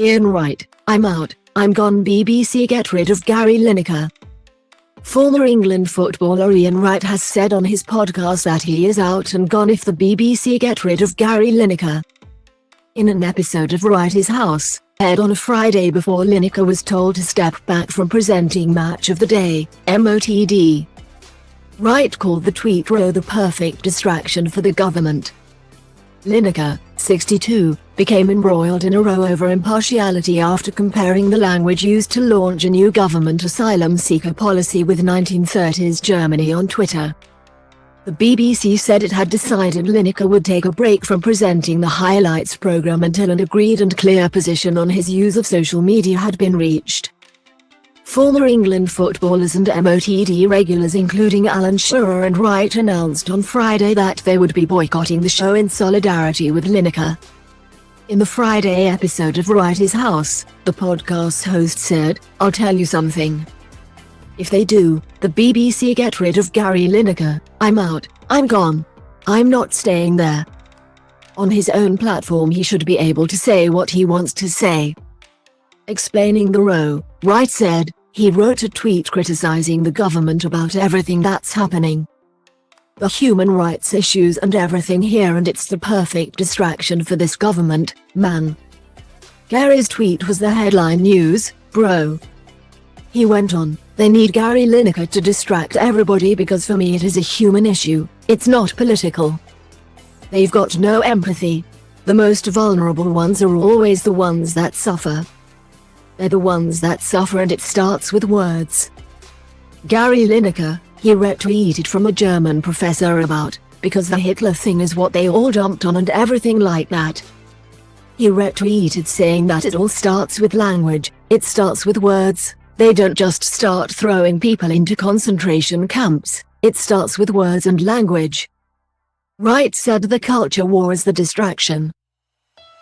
Ian Wright, I'm out, I'm gone. BBC get rid of Gary Lineker. Former England footballer Ian Wright has said on his podcast that he is out and gone if the BBC get rid of Gary Lineker. In an episode of Wrighty's House, aired on a Friday before Lineker was told to step back from presenting Match of the Day, MOTD. Wright called the tweet row the perfect distraction for the government. Lineker, 62, became embroiled in a row over impartiality after comparing the language used to launch a new government asylum seeker policy with 1930s Germany on Twitter. The BBC said it had decided Lineker would take a break from presenting the highlights programme until an agreed and clear position on his use of social media had been reached. Former England footballers and MOTD regulars including Alan Shearer and Wright announced on Friday that they would be boycotting the show in solidarity with Lineker. In the Friday episode of Wrighty's House, the podcast's host said, "I'll tell you something. If they do, the BBC get rid of Gary Lineker, I'm out, I'm gone. I'm not staying there." On his own platform he should be able to say what he wants to say. Explaining the row, Wright said, he wrote a tweet criticizing the government about everything that's happening. The human rights issues and everything here, and it's the perfect distraction for this government, man. Gary's tweet was the headline news, bro. He went on, "They need Gary Lineker to distract everybody because for me it is a human issue, it's not political. They've got no empathy. The most vulnerable ones are always the ones that suffer. They're the ones that suffer, and it starts with words." Gary Lineker, he retweeted from a German professor about, because the Hitler thing is what they all jumped on and everything like that. He retweeted saying that it all starts with language, it starts with words, they don't just start throwing people into concentration camps, it starts with words and language. Wright said the culture war is the distraction.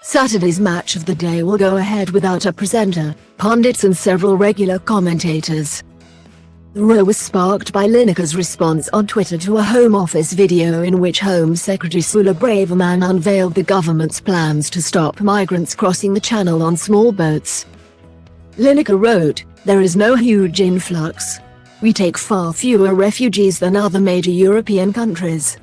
Saturday's Match of the Day will go ahead without a presenter, pundits and several regular commentators. The row was sparked by Lineker's response on Twitter to a Home Office video in which Home Secretary Suella Braverman unveiled the government's plans to stop migrants crossing the channel on small boats. Lineker wrote, "There is no huge influx. We take far fewer refugees than other major European countries.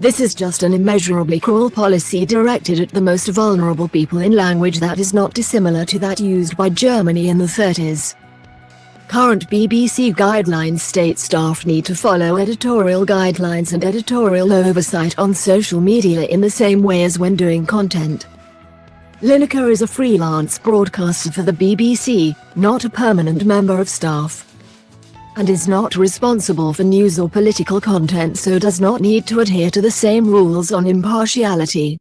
This is just an immeasurably cruel policy directed at the most vulnerable people in language that is not dissimilar to that used by Germany in the 30s. Current BBC guidelines state staff need to follow editorial guidelines and editorial oversight on social media in the same way as when doing content. Lineker is a freelance broadcaster for the BBC, not a permanent member of staff, and is not responsible for news or political content, so does not need to adhere to the same rules on impartiality.